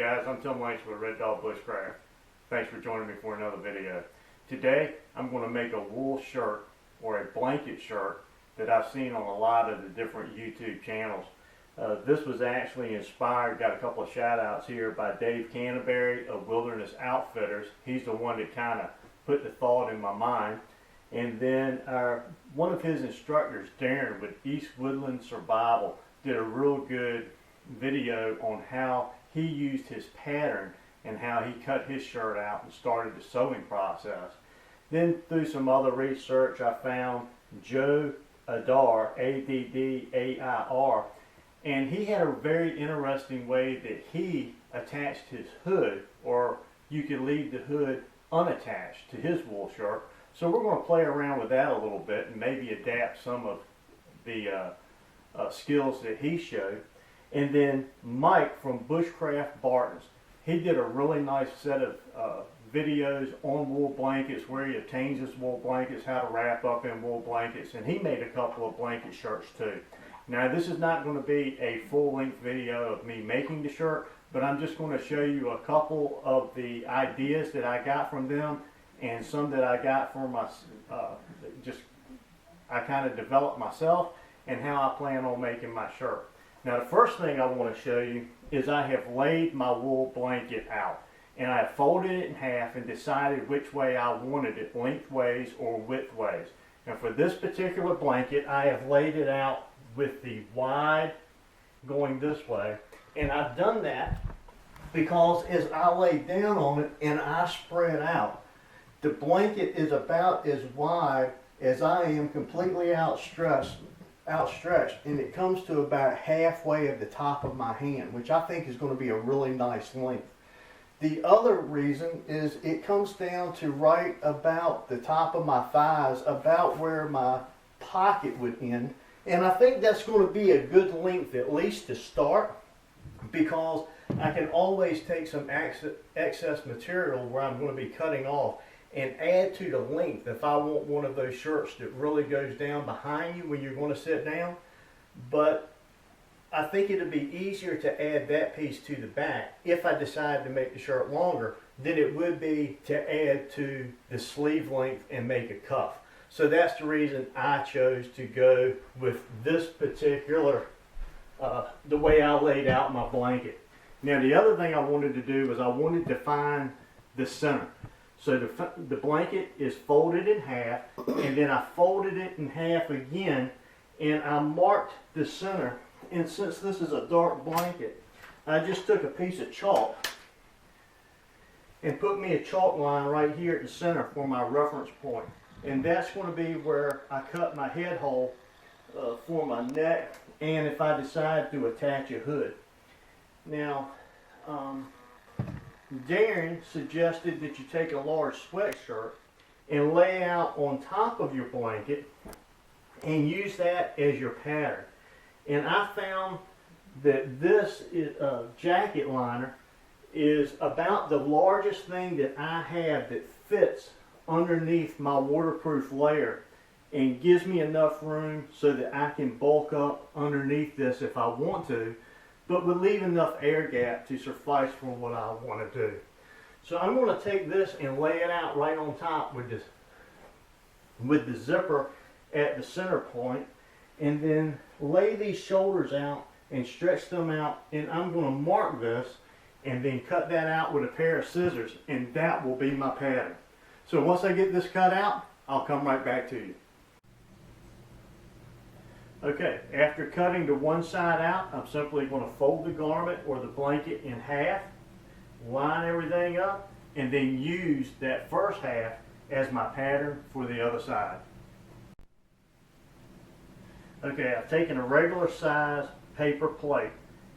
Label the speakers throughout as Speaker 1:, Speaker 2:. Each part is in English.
Speaker 1: guys, I'm Tim Lynch with Red Dog Bushcraft. Thanks for joining me for another video. Today I'm going to make a wool shirt or a blanket shirt that I've seen on a lot of the different YouTube channels. This was actually inspired, got a couple of shout outs here, by Dave Canterbury of Wilderness Outfitters. He's the one that kind of put the thought in my mind. And then one of his instructors, Darin with EastWoodlandSurvival, did a real good video on how he used his pattern and how he cut his shirt out and started the sewing process. Then through some other research I found Joe Addair, A-D-D-A-I-R, and he had a very interesting way that he attached his hood, or you could leave the hood unattached to his wool shirt. So we're going to play around with that a little bit and maybe adapt some of the skills that he showed. And then Mike from bushcraftbartons, he did a really nice set of videos on wool blankets, where he obtains his wool blankets, how to wrap up in wool blankets, and he made a couple of blanket shirts too. Now this is not going to be a full-length video of me making the shirt, but I'm just going to show you a couple of the ideas that I got from them and some that I got from my, I kind of developed myself, and how I plan on making my shirt. Now the first thing I want to show you is I have laid my wool blanket out, and I have folded it in half and decided which way I wanted it, lengthways or widthways. And for this particular blanket, I have laid it out with the wide going this way, and I've done that because as I lay down on it and I spread out, the blanket is about as wide as I am completely outstretched, and it comes to about halfway of the top of my hand, which I think is going to be a really nice length. The other reason is it comes down to right about the top of my thighs, about where my pocket would end, and I think that's going to be a good length at least to start, because I can always take some excess material where I'm going to be cutting off and add to the length if I want one of those shirts that really goes down behind you when you're going to sit down. But I think it'll be easier to add that piece to the back if I decide to make the shirt longer than it would be to add to the sleeve length and make a cuff. So that's the reason I chose to go with this particular, the way I laid out my blanket. Now the other thing I wanted to do was I wanted to find the center. So the blanket is folded in half, and then I folded it in half again, and I marked the center. And since this is a dark blanket, I just took a piece of chalk and put me a chalk line right here at the center for my reference point. And that's going to be where I cut my head hole for my neck, and if I decide to attach a hood. Now, Darin suggested that you take a large sweatshirt and lay out on top of your blanket and use that as your pattern. And I found that this jacket liner is about the largest thing that I have that fits underneath my waterproof layer and gives me enough room so that I can bulk up underneath this if I want to, but would leave enough air gap to suffice for what I want to do. So I'm going to take this and lay it out right on top with the zipper at the center point, and then lay these shoulders out and stretch them out, and I'm going to mark this and then cut that out with a pair of scissors, and that will be my pattern. So once I get this cut out, I'll come right back to you. Okay, after cutting the one side out, I'm simply going to fold the garment or the blanket in half, line everything up, and then use that first half as my pattern for the other side. Okay, I've taken a regular size paper plate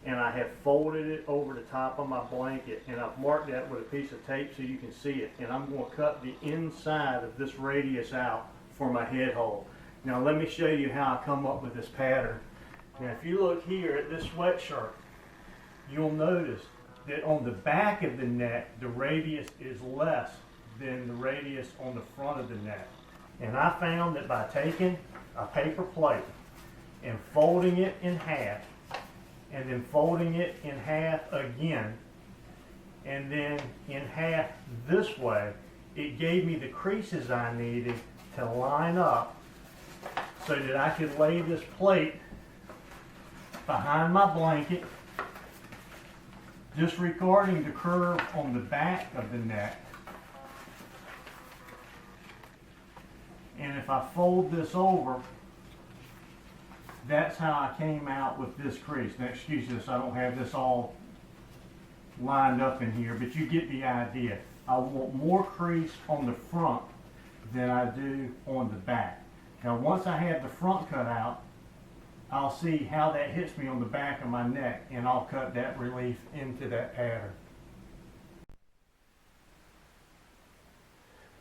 Speaker 1: and I have folded it over the top of my blanket, and I've marked that with a piece of tape so you can see it, and I'm going to cut the inside of this radius out for my head hole. Now let me show you how I come up with this pattern. Now if you look here at this sweatshirt, you'll notice that on the back of the neck the radius is less than the radius on the front of the neck. And I found that by taking a paper plate and folding it in half, and then folding it in half again, and then in half this way. It gave me the creases I needed to line up so that I could lay this plate behind my blanket, disregarding the curve on the back of the neck. And if I fold this over, that's how I came out with this crease. Now excuse this, I don't have this all lined up in here, but you get the idea. I want more crease on the front than I do on the back. Now once I have the front cut out, I'll see how that hits me on the back of my neck, and I'll cut that relief into that pattern.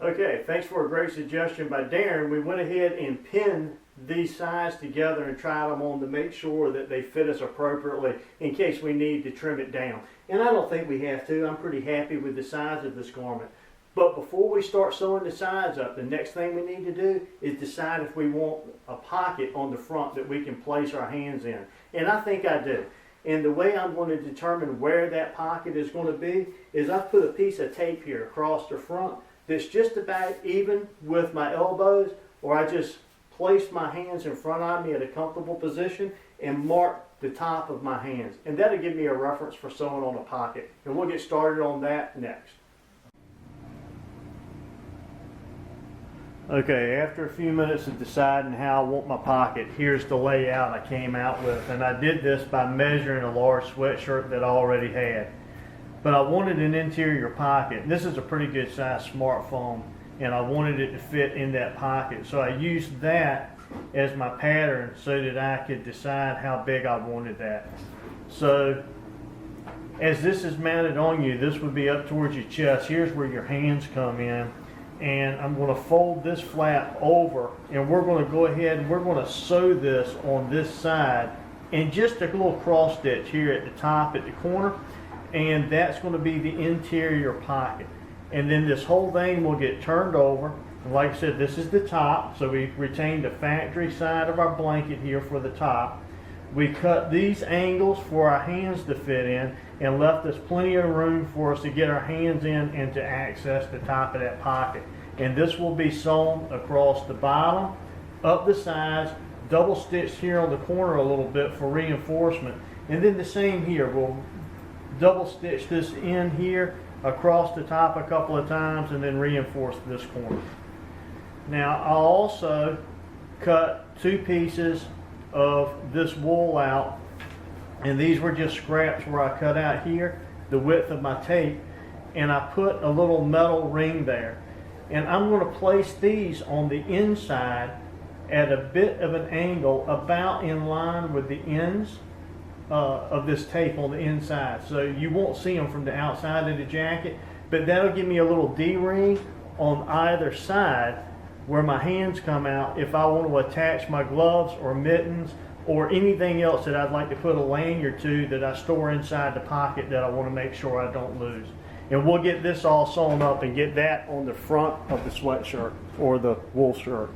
Speaker 1: Okay, thanks for a great suggestion by Darin. We went ahead and pinned these sides together and tried them on to make sure that they fit us appropriately in case we need to trim it down. And I don't think we have to. I'm pretty happy with the size of this garment. But before we start sewing the sides up, the next thing we need to do is decide if we want a pocket on the front that we can place our hands in. And I think I do. And the way I'm going to determine where that pocket is going to be is I've put a piece of tape here across the front that's just about even with my elbows, or I just place my hands in front of me at a comfortable position and mark the top of my hands. And that'll give me a reference for sewing on a pocket. And we'll get started on that next. Okay, after a few minutes of deciding how I want my pocket, here's the layout I came out with. And I did this by measuring a large sweatshirt that I already had. But I wanted an interior pocket. This is a pretty good size smartphone, and I wanted it to fit in that pocket. So I used that as my pattern so that I could decide how big I wanted that. So as this is mounted on you, this would be up towards your chest. Here's where your hands come in. And I'm going to fold this flap over, and we're going to go ahead and we're going to sew this on this side, and just a little cross stitch here at the top at the corner, and that's going to be the interior pocket. And then this whole thing will get turned over, and like I said, this is the top, so we retained the factory side of our blanket here for the top. We cut these angles for our hands to fit in and left us plenty of room for us to get our hands in and to access the top of that pocket. And this will be sewn across the bottom, up the sides, double stitched here on the corner a little bit for reinforcement. And then the same here, we'll double stitch this in here across the top a couple of times and then reinforce this corner. Now I'll also cut two pieces of this wool out, and these were just scraps where I cut out here the width of my tape, and I put a little metal ring there, and I'm going to place these on the inside at a bit of an angle about in line with the ends of this tape on the inside, so you won't see them from the outside of the jacket, but that'll give me a little D-ring on either side where my hands come out if I want to attach my gloves or mittens or anything else that I'd like to put a lanyard to that I store inside the pocket that I want to make sure I don't lose. And we'll get this all sewn up and get that on the front of the sweatshirt or the wool shirt.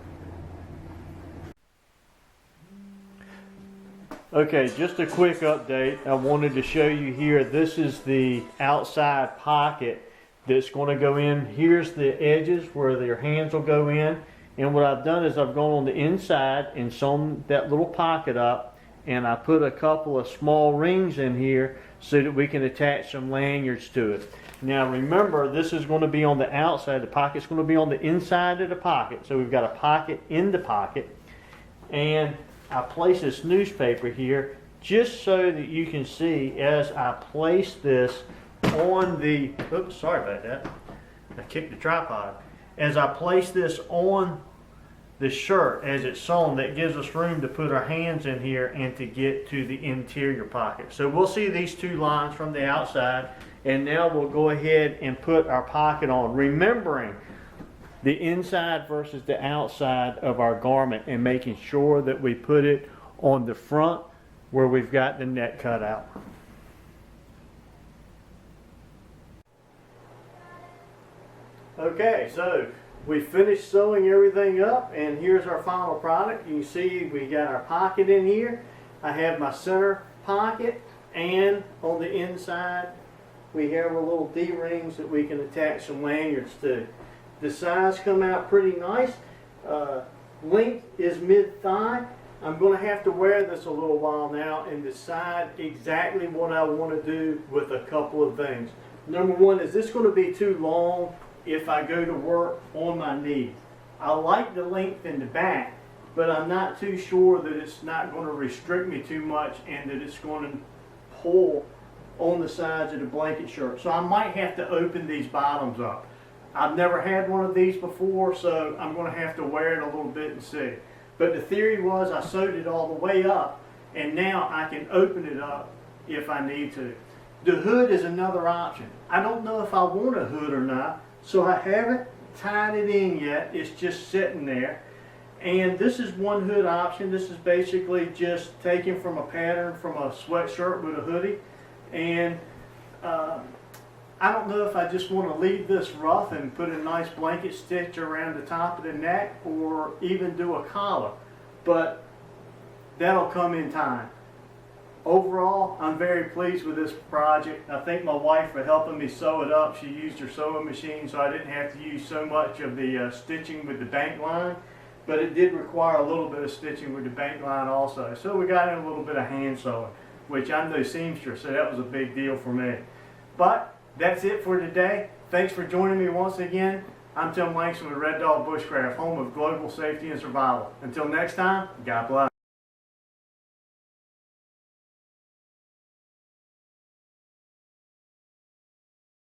Speaker 1: Okay, just a quick update. I wanted to show you here, this is the outside pocket that's going to go in. Here's the edges where your hands will go in, and what I've done is I've gone on the inside and sewn that little pocket up, and I put a couple of small rings in here so that we can attach some lanyards to it. Now remember, this is going to be on the outside. The pocket's going to be on the inside of the pocket, so we've got a pocket in the pocket, and I place this newspaper here just so that you can see as I place this on the, oops, sorry about that, I kicked the tripod. As I place this on the shirt as it's sewn, that gives us room to put our hands in here and to get to the interior pocket. So we'll see these two lines from the outside, and now we'll go ahead and put our pocket on, remembering the inside versus the outside of our garment and making sure that we put it on the front where we've got the neck cut out. Okay, so we finished sewing everything up, and here's our final product. You can see we got our pocket in here. I have my center pocket, and on the inside We have our little D-rings that we can attach some lanyards to. The size come out pretty nice. Length is mid-thigh. I'm going to have to wear this a little while now and decide exactly what I want to do with a couple of things. Number one, is this going to be too long if I go to work on my knees? I like the length in the back, but I'm not too sure that it's not going to restrict me too much and that it's going to pull on the sides of the blanket shirt. So I might have to open these bottoms up. I've never had one of these before, so I'm going to have to wear it a little bit and see. But the theory was I sewed it all the way up, and now I can open it up if I need to. The hood is another option. I don't know if I want a hood or not, so I haven't tied it in yet. It's just sitting there. And this is one hood option. This is basically just taken from a pattern from a sweatshirt with a hoodie. And I don't know if I just want to leave this rough and put a nice blanket stitch around the top of the neck or even do a collar, but that'll come in time. Overall, I'm very pleased with this project. I thank my wife for helping me sew it up. She used her sewing machine, so I didn't have to use so much of the stitching with the bank line, but it did require a little bit of stitching with the bank line also. So we got in a little bit of hand sewing, which I'm no seamstress, so that was a big deal for me. But that's it for today. Thanks for joining me once again. I'm Tim Langston with Red Dog Bushcraft, home of global safety and survival. Until next time, God bless.